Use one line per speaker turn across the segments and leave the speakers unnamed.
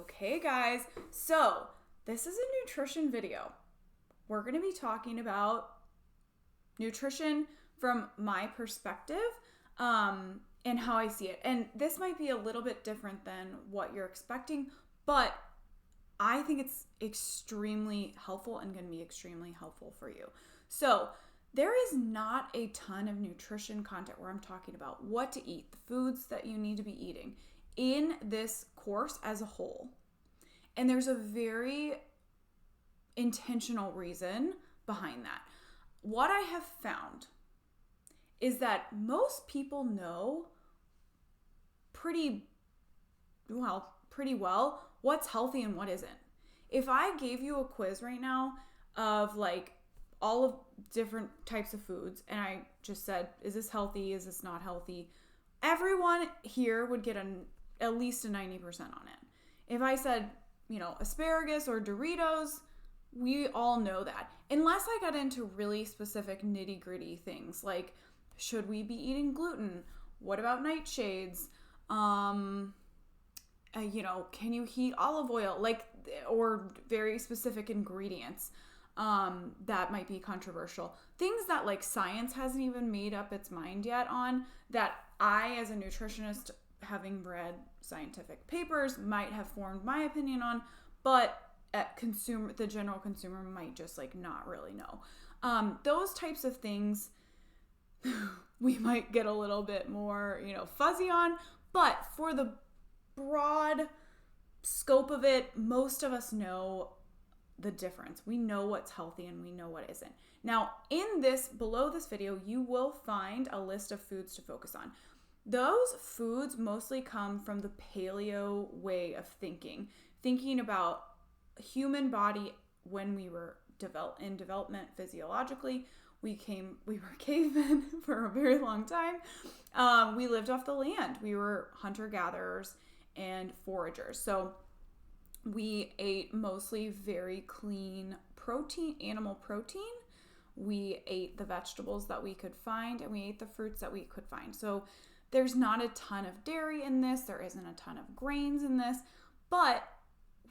Okay, guys, so this is a nutrition video. We're going to be talking about nutrition from my perspective and how I see it. And this might be a little bit different than what you're expecting, but I think it's extremely helpful and going to be extremely helpful for you. So there is not a ton of nutrition content where I'm talking about what to eat, the foods that you need to be eating in this course as a whole. And there's a very intentional reason behind that. What I have found is that most people know pretty well what's healthy and what isn't. If I gave you a quiz right now of like all of different types of foods and I just said, is this healthy? Is this not healthy? Everyone here would get at least a 90% on it. If I said, asparagus or Doritos, we all know that. Unless I got into really specific nitty-gritty things like, should we be eating gluten? What about nightshades? Can you heat olive oil? Or very specific ingredients that might be controversial. Things that science hasn't even made up its mind yet on, that I, as a nutritionist, having read scientific papers, might have formed my opinion on, but the general consumer might just not really know. Those types of things we might get a little bit more, fuzzy on, but for the broad scope of it, most of us know the difference. We know what's healthy and we know what isn't. Now, below this video, you will find a list of foods to focus on. Those foods mostly come from the paleo way of thinking about human body when we were in development physiologically. We were cavemen for a very long time. We lived off the land. We were hunter-gatherers and foragers. So we ate mostly very clean animal protein. We ate the vegetables that we could find, and we ate the fruits that we could find. So there's not a ton of dairy in this. There isn't a ton of grains in this, but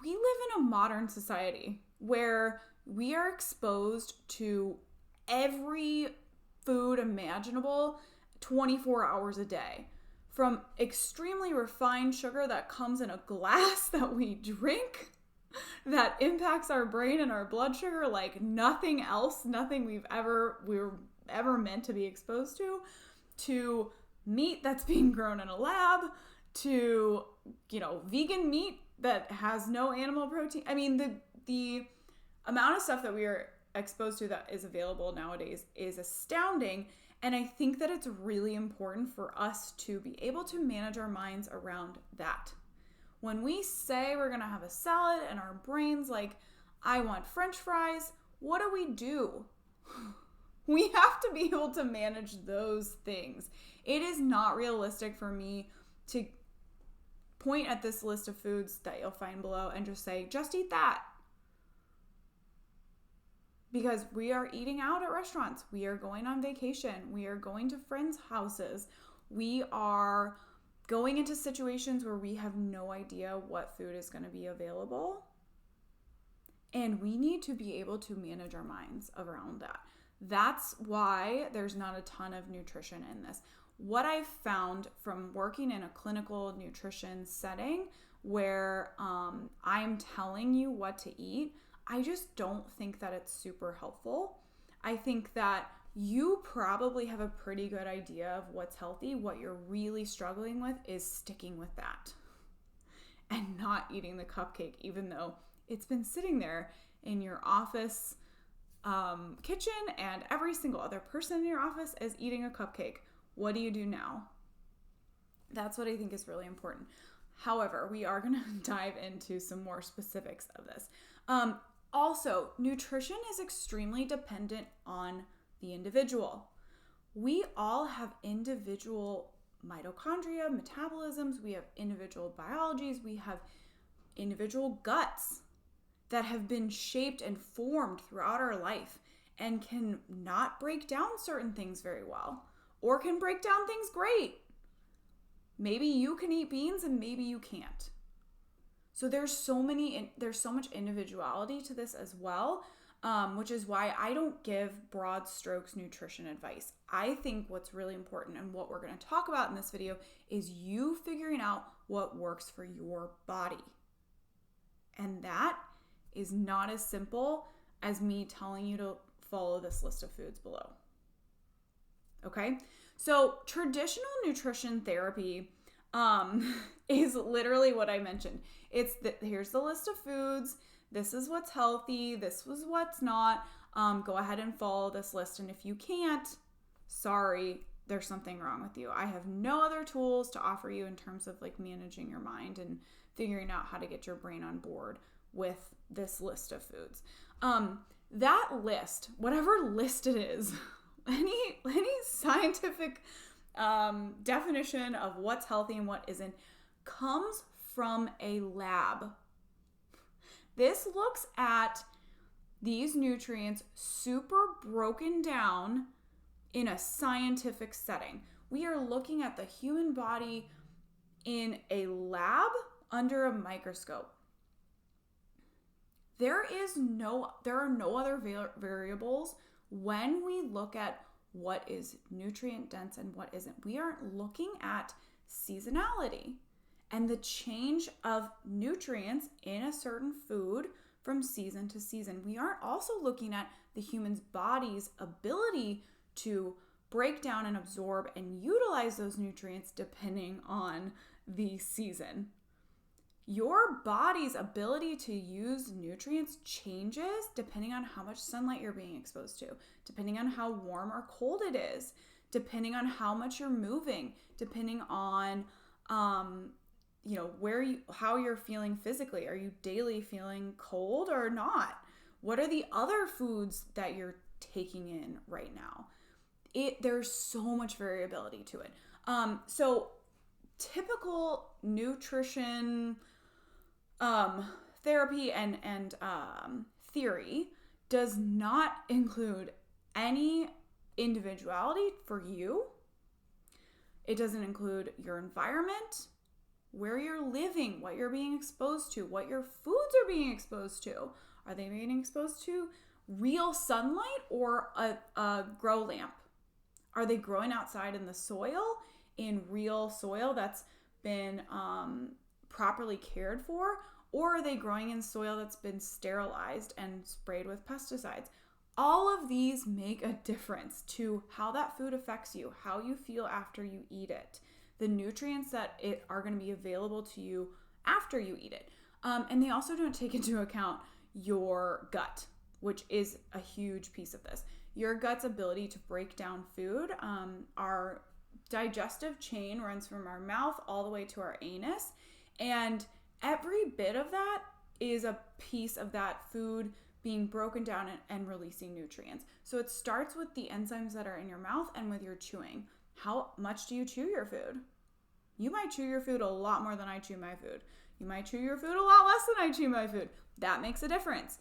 we live in a modern society where we are exposed to every food imaginable 24 hours a day. From extremely refined sugar that comes in a glass that we drink, that impacts our brain and our blood sugar like nothing else, nothing we were ever meant to be exposed to meat that's being grown in a lab, to, vegan meat that has no animal protein. I mean, the amount of stuff that we are exposed to that is available nowadays is astounding. And I think that it's really important for us to be able to manage our minds around that. When we say we're going to have a salad and our brain's like, I want French fries, what do? We have to be able to manage those things. It is not realistic for me to point at this list of foods that you'll find below and just say, just eat that. Because we are eating out at restaurants. We are going on vacation. We are going to friends' houses. We are going into situations where we have no idea what food is going to be available. And we need to be able to manage our minds around that. That's why there's not a ton of nutrition in this. What I've found from working in a clinical nutrition setting where I'm telling you what to eat, I just don't think that it's super helpful. I think that you probably have a pretty good idea of what's healthy. What you're really struggling with is sticking with that and not eating the cupcake, even though it's been sitting there in your office kitchen and every single other person in your office is eating a cupcake. What do you do now? That's what I think is really important. However, we are going to dive into some more specifics of this. Also, nutrition is extremely dependent on the individual. We all have individual mitochondria, metabolisms, we have individual biologies, we have individual guts that have been shaped and formed throughout our life and can not break down certain things very well, or can break down things great. Maybe you can eat beans and maybe you can't. So there's so much individuality to this as well, which is why I don't give broad strokes nutrition advice. I think what's really important and what we're going to talk about in this video is you figuring out what works for your body. And that is not as simple as me telling you to follow this list of foods below. Okay? So traditional nutrition therapy is literally what I mentioned. Here's the list of foods. This is what's healthy. This was what's not. Go ahead and follow this list. And if you can't, sorry, there's something wrong with you. I have no other tools to offer you in terms of like managing your mind and figuring out how to get your brain on board with this list of foods. That list, whatever list it is, any scientific definition of what's healthy and what isn't, comes from a lab. This looks at these nutrients super broken down in a scientific setting. We are looking at the human body in a lab under a microscope. There are no other variables when we look at what is nutrient dense and what isn't. We aren't looking at seasonality and the change of nutrients in a certain food from season to season. We aren't also looking at the human's body's ability to break down and absorb and utilize those nutrients depending on the season. Your body's ability to use nutrients changes depending on how much sunlight you're being exposed to, depending on how warm or cold it is, depending on how much you're moving, depending on how you're feeling physically. Are you daily feeling cold or not? What are the other foods that you're taking in right now? There's so much variability to it. So typical nutrition therapy and theory does not include any individuality for you. It doesn't include your environment, where you're living, what you're being exposed to, what your foods are being exposed to. Are they being exposed to real sunlight or a grow lamp? Are they growing outside in the soil, in real soil that's been properly cared for? Or are they growing in soil that's been sterilized and sprayed with pesticides? All of these make a difference to how that food affects you, how you feel after you eat it, the nutrients that are going to be available to you after you eat it. And they also don't take into account your gut, which is a huge piece of this. Your gut's ability to break down food. Our digestive chain runs from our mouth all the way to our anus, and every bit of that is a piece of that food being broken down and releasing nutrients. So it starts with the enzymes that are in your mouth and with your chewing. How much do you chew your food? You might chew your food a lot more than I chew my food. You might chew your food a lot less than I chew my food. That makes a difference.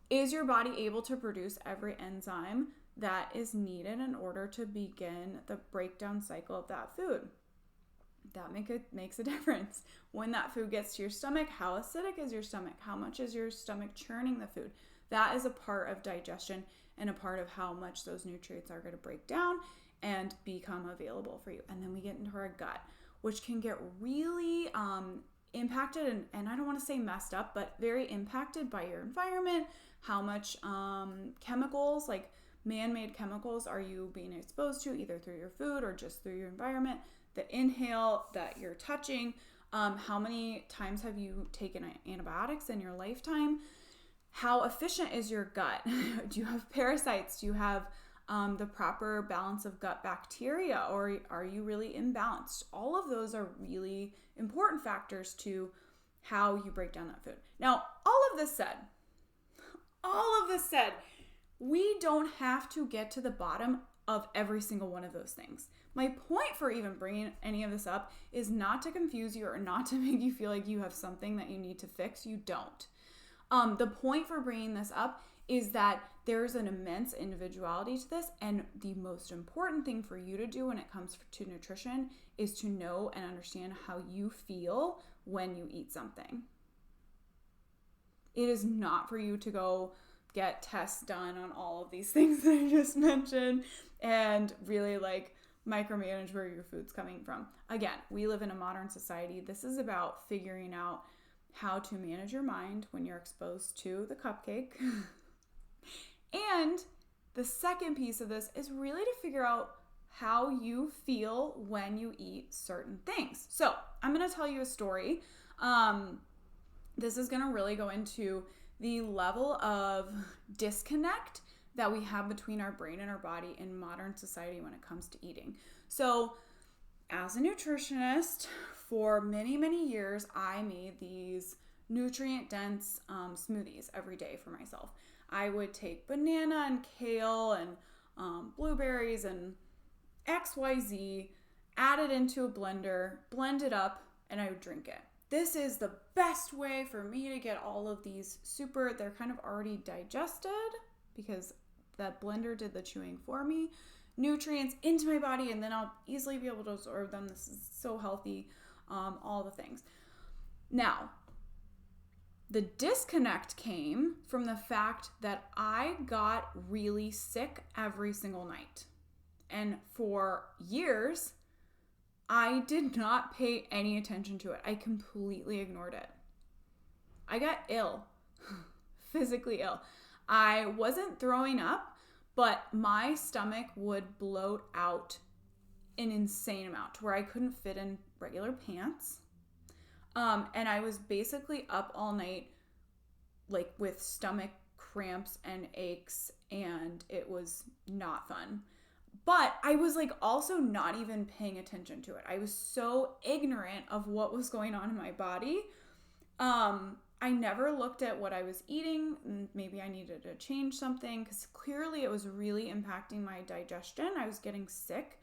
Is your body able to produce every enzyme that is needed in order to begin the breakdown cycle of that food? That makes a difference. When that food gets to your stomach, how acidic is your stomach? How much is your stomach churning the food? That is a part of digestion and a part of how much those nutrients are going to break down and become available for you. And then we get into our gut, which can get really impacted and I don't want to say messed up, but very impacted by your environment. How much chemicals, like man-made chemicals, are you being exposed to either through your food or just through your environment? The inhale that you're touching, how many times have you taken antibiotics in your lifetime? How efficient is your gut? Do you have parasites? Do you have the proper balance of gut bacteria, or are you really imbalanced? All of those are really important factors to how you break down that food. Now, all of this said, we don't have to get to the bottom of every single one of those things. My point for even bringing any of this up is not to confuse you or not to make you feel like you have something that you need to fix. You don't. The point for bringing this up is that there's an immense individuality to this, and the most important thing for you to do when it comes to nutrition is to know and understand how you feel when you eat something. It is not for you to go get tests done on all of these things that I just mentioned and really like micromanage where your food's coming from. Again, we live in a modern society. This is about figuring out how to manage your mind when you're exposed to the cupcake. And the second piece of this is really to figure out how you feel when you eat certain things. So I'm going to tell you a story. This is going to really go into the level of disconnect that we have between our brain and our body in modern society when it comes to eating. So as a nutritionist, for many, many years, I made these nutrient-dense smoothies every day for myself. I would take banana and kale and blueberries and XYZ, add it into a blender, blend it up, and I would drink it. This is the best way for me to get all of these they're kind of already digested because that blender did the chewing for me, nutrients into my body, and then I'll easily be able to absorb them. This is so healthy, all the things. Now, the disconnect came from the fact that I got really sick every single night. And for years, I did not pay any attention to it. I completely ignored it. I got ill, physically ill. I wasn't throwing up, but my stomach would bloat out an insane amount to where I couldn't fit in regular pants. And I was basically up all night, like with stomach cramps and aches, and it was not fun. But I was like also not even paying attention to it. I was so ignorant of what was going on in my body. I never looked at what I was eating. Maybe I needed to change something because clearly it was really impacting my digestion. I was getting sick.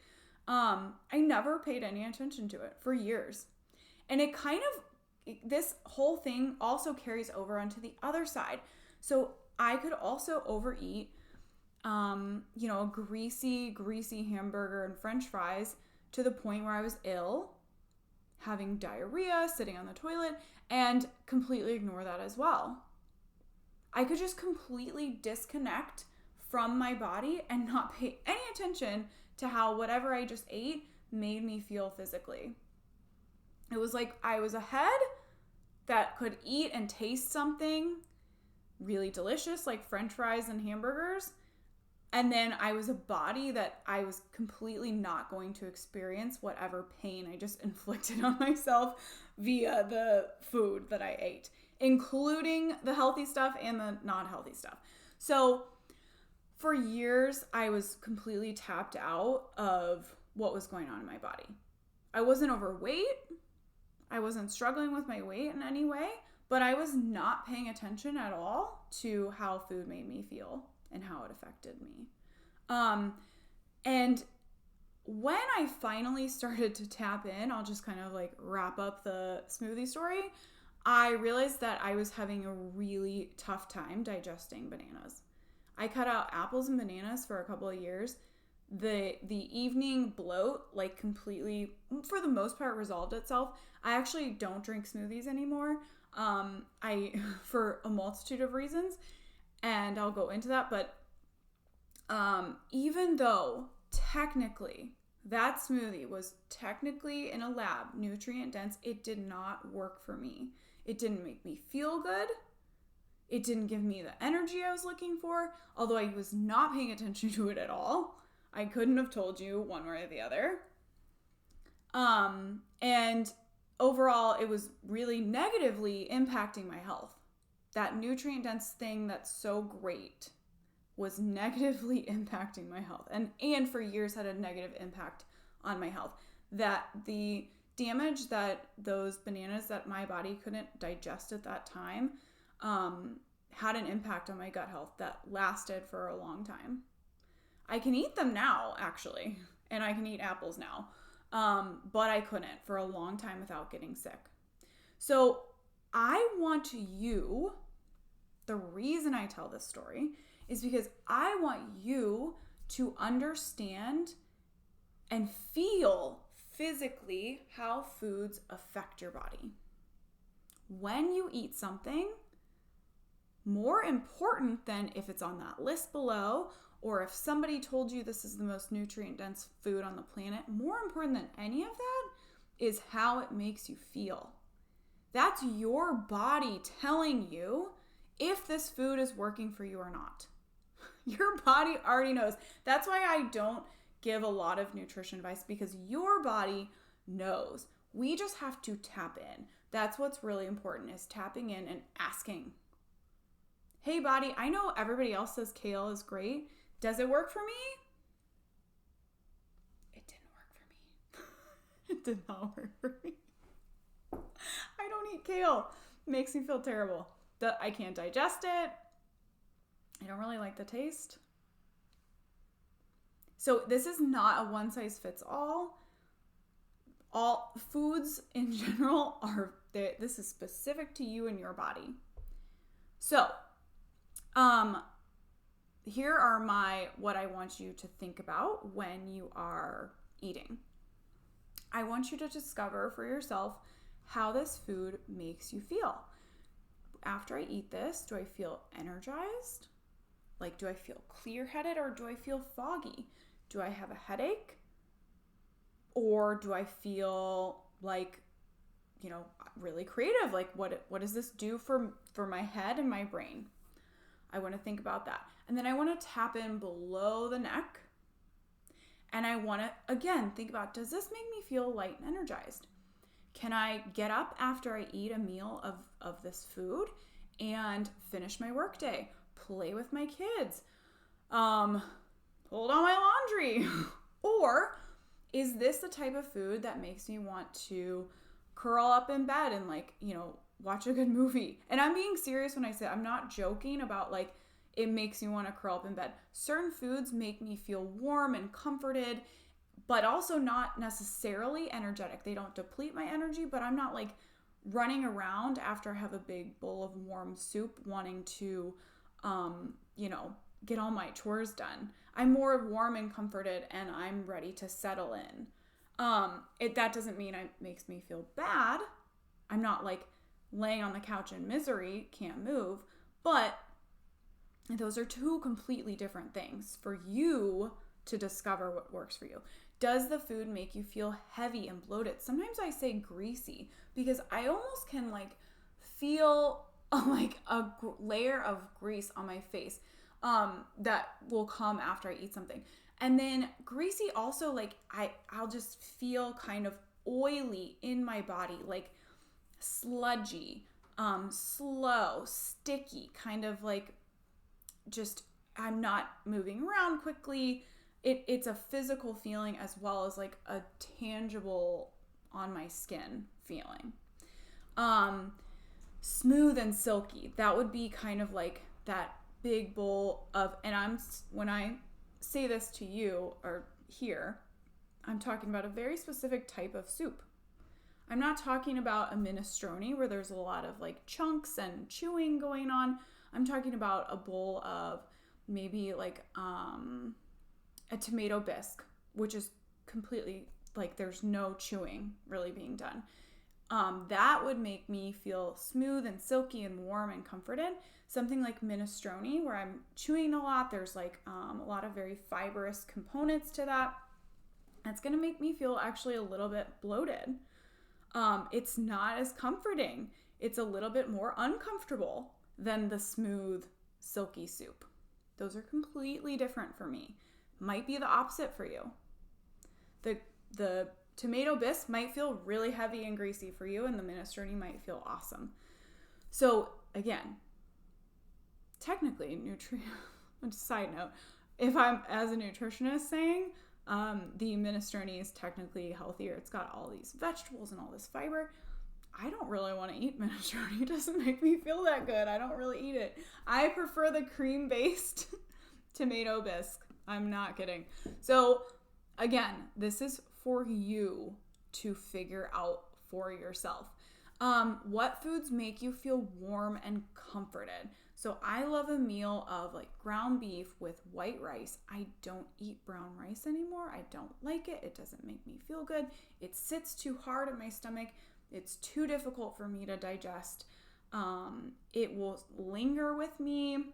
I never paid any attention to it for years. And it kind of, this whole thing also carries over onto the other side. So I could also overeat a greasy hamburger and French fries to the point where I was ill, having diarrhea, sitting on the toilet, and completely ignore that as well. I could just completely disconnect from my body and not pay any attention to how whatever I just ate made me feel physically. It was like I was a head that could eat and taste something really delicious, like French fries and hamburgers. And then I was a body that I was completely not going to experience whatever pain I just inflicted on myself via the food that I ate, including the healthy stuff and the not healthy stuff. So for years, I was completely tapped out of what was going on in my body. I wasn't overweight. I wasn't struggling with my weight in any way, but I was not paying attention at all to how food made me feel and how it affected me. And when I finally started to tap in, I'll just kind of like wrap up the smoothie story. I realized that I was having a really tough time digesting bananas. I cut out apples and bananas for a couple of years. The evening bloat like completely, for the most part, resolved itself. I actually don't drink smoothies anymore. For a multitude of reasons, and I'll go into that. But even though technically that smoothie was technically in a lab, nutrient dense, it did not work for me. It didn't make me feel good. It didn't give me the energy I was looking for, although I was not paying attention to it at all. I couldn't have told you one way or the other. And overall, it was really negatively impacting my health. That nutrient-dense thing that's so great was negatively impacting my health. And for years had a negative impact on my health. That the damage that those bananas that my body couldn't digest at that time had an impact on my gut health that lasted for a long time. I can eat them now, actually, and I can eat apples now, but I couldn't for a long time without getting sick. So I want you, the reason I tell this story is because I want you to understand and feel physically how foods affect your body. When you eat something, more important than if it's on that list below, or if somebody told you this is the most nutrient-dense food on the planet, more important than any of that is how it makes you feel. That's your body telling you if this food is working for you or not. Your body already knows. That's why I don't give a lot of nutrition advice, because your body knows. We just have to tap in. That's what's really important, is tapping in and asking, hey body, I know everybody else says kale is great. Does it work for me? It didn't work for me. It did not work for me. I don't eat kale. It makes me feel terrible. I can't digest it. I don't really like the taste. So this is not a one size fits all. All foods in general this is specific to you and your body. So, here are what I want you to think about when you are eating. I want you to discover for yourself how this food makes you feel. After I eat this, do I feel energized? Like, do I feel clear-headed or do I feel foggy? Do I have a headache? Or do I feel like, really creative? Like, what does this do for my head and my brain? I want to think about that. And then I want to tap in below the neck. And I want to, again, think about, does this make me feel light and energized? Can I get up after I eat a meal of this food and finish my workday, play with my kids, hold on my laundry? Or is this the type of food that makes me want to curl up in bed and watch a good movie? And I'm being serious when I say, I'm not joking about it makes me want to curl up in bed. Certain foods make me feel warm and comforted, but also not necessarily energetic. They don't deplete my energy, but I'm not running around after I have a big bowl of warm soup wanting to, get all my chores done. I'm more warm and comforted and I'm ready to settle in. That doesn't mean it makes me feel bad. I'm not laying on the couch in misery, can't move, but those are two completely different things for you to discover what works for you. Does the food make you feel heavy and bloated? Sometimes I say greasy because I almost can feel a layer of grease on my face that will come after I eat something. And then greasy also, I'll just feel kind of oily in my body, sludgy, slow, sticky, kind of just I'm not moving around quickly. It's a physical feeling as well as a tangible on my skin feeling. Smooth and silky. That would be kind of that big bowl of, and when I say this to you or here, I'm talking about a very specific type of soup. I'm not talking about a minestrone where there's a lot of chunks and chewing going on. I'm talking about a bowl of maybe a tomato bisque, which is completely there's no chewing really being done. That would make me feel smooth and silky and warm and comforted. Something like minestrone where I'm chewing a lot. There's a lot of very fibrous components to that. That's going to make me feel actually a little bit bloated. It's not as comforting. It's a little bit more uncomfortable than the smooth, silky soup. Those are completely different for me. Might be the opposite for you. The tomato bisque might feel really heavy and greasy for you, and the minestrone might feel awesome. So again, technically, side note, if I'm as a nutritionist saying, the minestrone is technically healthier. It's got all these vegetables and all this fiber. I don't really want to eat minestrone. It doesn't make me feel that good. I don't really eat it. I prefer the cream-based tomato bisque. I'm not kidding. So again, this is for you to figure out for yourself. What foods make you feel warm and comforted? So I love a meal of ground beef with white rice. I don't eat brown rice anymore. I don't like it. It doesn't make me feel good. It sits too hard in my stomach. It's too difficult for me to digest. It will linger with me.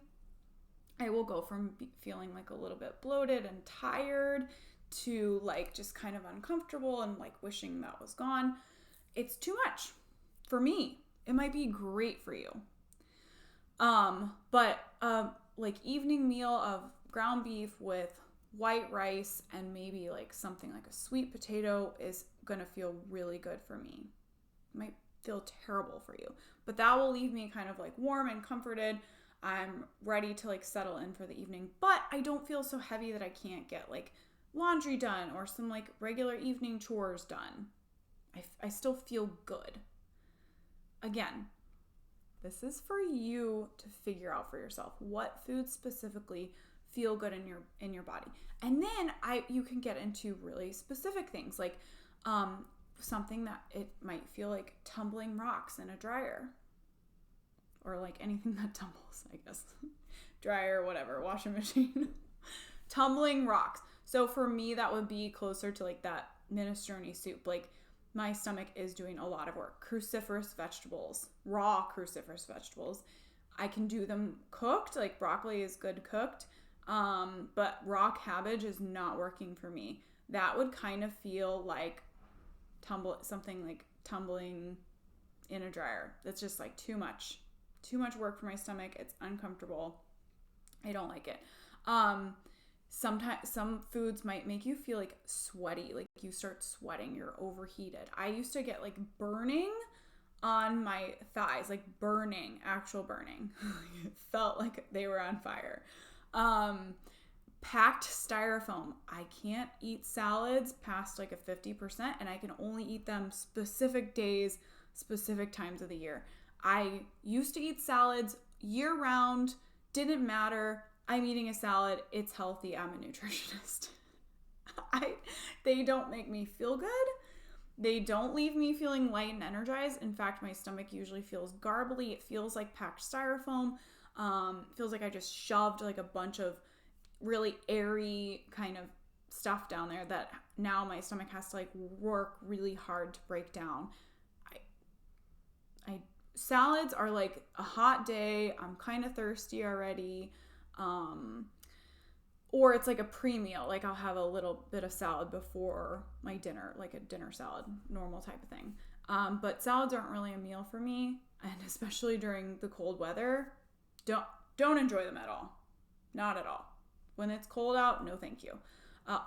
I will go from feeling like a little bit bloated and tired to like just kind of uncomfortable and like wishing that was gone. It's too much for me. It might be great for you. But like evening meal of ground beef with white rice and maybe like something like a sweet potato is gonna feel really good for me. It might feel terrible for you, but that will leave me kind of like warm and comforted. I'm ready to like settle in for the evening, but I don't feel so heavy that I can't get like laundry done or some like regular evening chores done. I still feel good. Again, this is for you to figure out for yourself what foods specifically feel good in your body. And then you can get into really specific things like something that it might feel like tumbling rocks in a dryer. Or like anything that tumbles, I guess. Dryer, whatever, washing machine. Tumbling rocks. So for me, that would be closer to like that minestrone soup. Like my stomach is doing a lot of work. Cruciferous vegetables, raw cruciferous vegetables. I can do them cooked, like broccoli is good cooked. But raw cabbage is not working for me. That would kind of feel like something like tumbling in a dryer. That's just like too much work for my stomach. It's uncomfortable. I don't like it. Sometimes some foods might make you feel like sweaty, like you start sweating, you're overheated. I used to get like burning on my thighs, like burning, actual burning. It felt like they were on fire. Packed styrofoam. I can't eat salads past like a 50%, and I can only eat them specific days, specific times of the year. I used to eat salads year round, didn't matter. I'm eating a salad. It's healthy. I'm a nutritionist. They don't make me feel good. They don't leave me feeling light and energized. In fact, my stomach usually feels garbly. It feels like packed styrofoam. Feels like I just shoved like a bunch of really airy kind of stuff down there that now my stomach has to like work really hard to break down. Salads are like a hot day. I'm kind of thirsty already. Or it's like a pre-meal. Like I'll have a little bit of salad before my dinner, like a dinner salad, normal type of thing. But salads aren't really a meal for me. And especially during the cold weather, don't enjoy them at all. Not at all. When it's cold out, no thank you.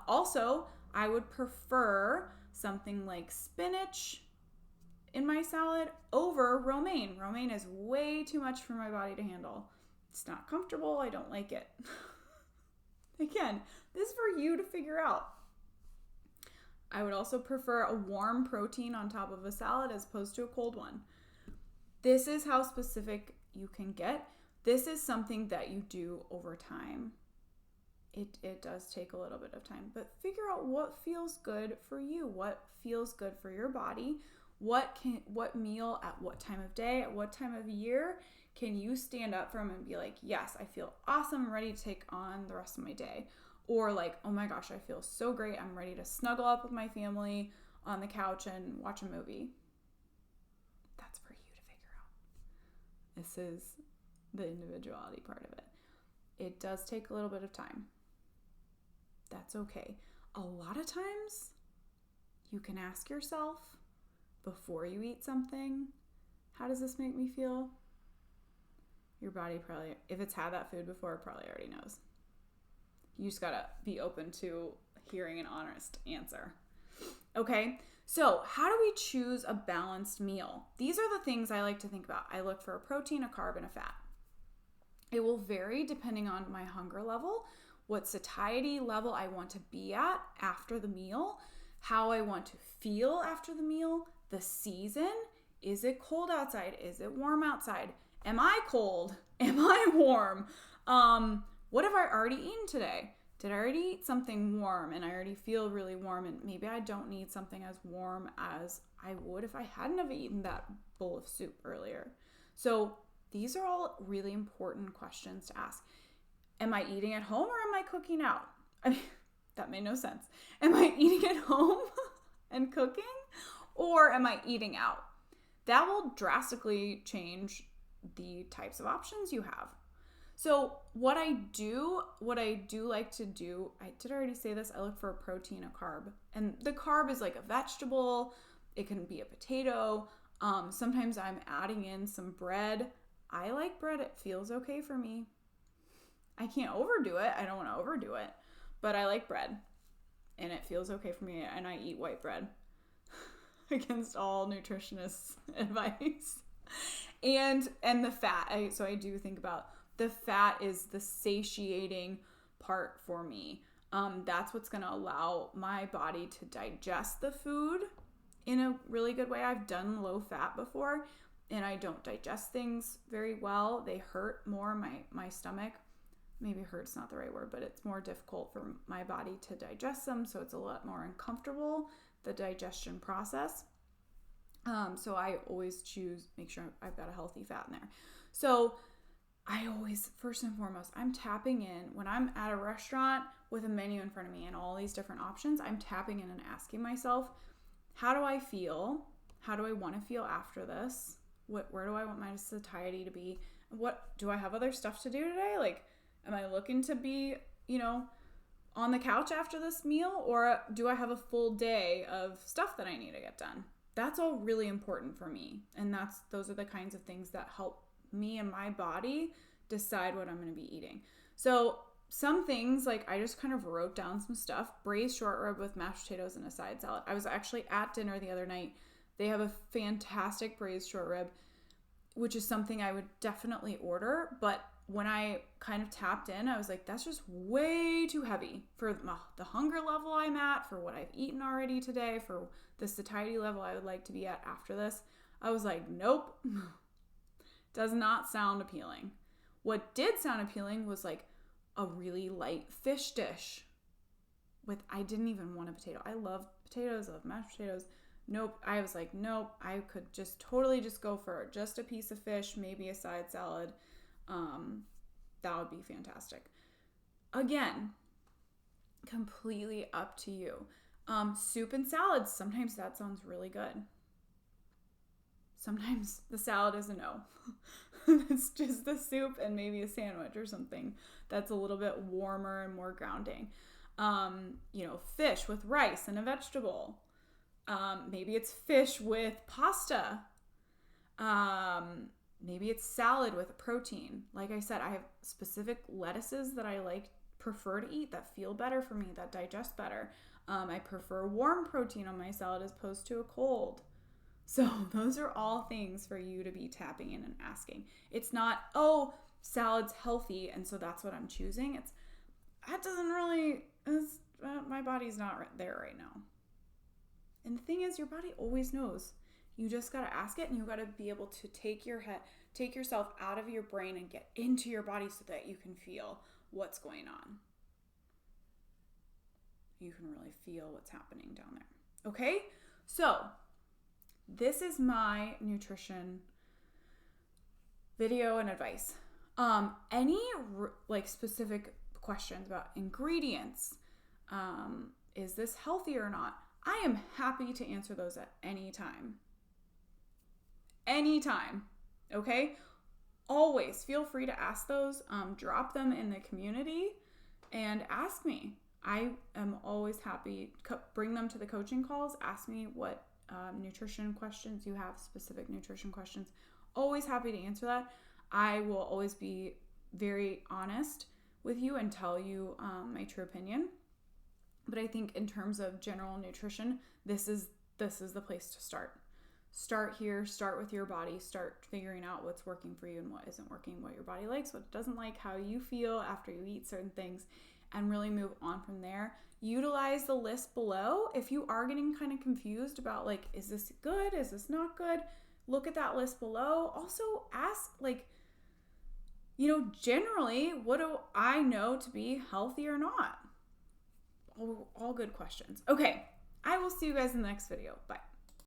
Also, I would prefer something like spinach in my salad over romaine. Romaine is way too much for my body to handle. It's not comfortable. I don't like it. Again, this is for you to figure out. I would also prefer a warm protein on top of a salad as opposed to a cold one. This is how specific you can get. This is something that you do over time. It does take a little bit of time, but figure out what feels good for you, what feels good for your body. What meal at what time of day, at what time of year can you stand up from and be like, yes, I feel awesome, I'm ready to take on the rest of my day. Or like, oh my gosh, I feel so great, I'm ready to snuggle up with my family on the couch and watch a movie. That's for you to figure out. This is the individuality part of it. It does take a little bit of time. That's okay. A lot of times you can ask yourself, before you eat something, how does this make me feel? Your body probably, if it's had that food before, it probably already knows. You just gotta be open to hearing an honest answer. Okay, so how do we choose a balanced meal? These are the things I like to think about. I look for a protein, a carb, and a fat. It will vary depending on my hunger level, what satiety level I want to be at after the meal, how I want to feel after the meal, the season. Is it cold outside? Is it warm outside? Am I cold? Am I warm? What have I already eaten today? Did I already eat something warm and I already feel really warm, and maybe I don't need something as warm as I would if I hadn't have eaten that bowl of soup earlier? So these are all really important questions to ask. Am I eating at home or am I cooking out? I mean, that made no sense. Am I eating at home and cooking, or am I eating out? That will drastically change the types of options you have. So what I do like to do, I did already say this, I look for a protein, a carb. And the carb is like a vegetable. It can be a potato. Sometimes I'm adding in some bread. I like bread. It feels okay for me. I can't overdo it. I don't want to overdo it. But I like bread. And it feels okay for me. And I eat white bread. Against all nutritionists' advice. And the fat. So I do think about the fat is the satiating part for me. That's what's going to allow my body to digest the food in a really good way. I've done low fat before, and I don't digest things very well. They hurt more, my stomach. Maybe hurt's not the right word, but it's more difficult for my body to digest them, so it's a lot more uncomfortable, the digestion process. So I always make sure I've got a healthy fat in there. So I always, first and foremost, I'm tapping in when I'm at a restaurant with a menu in front of me and all these different options. I'm tapping in and asking myself, how do I feel? How do I want to feel after this? Where do I want my satiety to be? What do I have other stuff to do today? Like, am I looking to be, on the couch after this meal, or do I have a full day of stuff that I need to get done? That's all really important for me. And those are the kinds of things that help me and my body decide what I'm going to be eating. So some things, like I just kind of wrote down some stuff. Braised short rib with mashed potatoes and a side salad. I was actually at dinner the other night. They have a fantastic braised short rib, which is something I would definitely order. But when I kind of tapped in, I was like, that's just way too heavy for the hunger level I'm at, for what I've eaten already today, for the satiety level I would like to be at after this. I was like, nope. Does not sound appealing. What did sound appealing was like a really light fish dish I didn't even want a potato. I love potatoes, I love mashed potatoes. Nope. I was like, nope, I could just totally just go for just a piece of fish, maybe a side salad. That would be fantastic. Again, completely up to you. Soup and salads, sometimes that sounds really good. Sometimes the salad is a no. It's just the soup and maybe a sandwich or something that's a little bit warmer and more grounding. Fish with rice and a vegetable. Maybe it's fish with pasta. Maybe it's salad with a protein. Like I said, I have specific lettuces that I prefer to eat that feel better for me, that digest better. I prefer warm protein on my salad as opposed to a cold. So those are all things for you to be tapping in and asking. It's not, oh, salad's healthy, and so that's what I'm choosing. My body's not there right now. And the thing is, your body always knows. You just got to ask it, and you got to be able to take yourself out of your brain and get into your body so that you can feel what's going on. You can really feel what's happening down there. Okay? So, this is my nutrition video and advice. Any specific questions about ingredients? Is this healthy or not? I am happy to answer those at any time. Anytime. Okay? Always feel free to ask those. Drop them in the community and ask me. I am always happy. Bring them to the coaching calls. Ask me what nutrition questions you have, specific nutrition questions. Always happy to answer that. I will always be very honest with you and tell you my true opinion. But I think in terms of general nutrition, this is the place to start. Start here, start with your body, start figuring out what's working for you and what isn't working, what your body likes, what it doesn't like, how you feel after you eat certain things, and really move on from there. Utilize the list below. If you are getting kind of confused about is this good? Is this not good? Look at that list below. Also ask generally, what do I know to be healthy or not? All good questions. Okay, I will see you guys in the next video. Bye.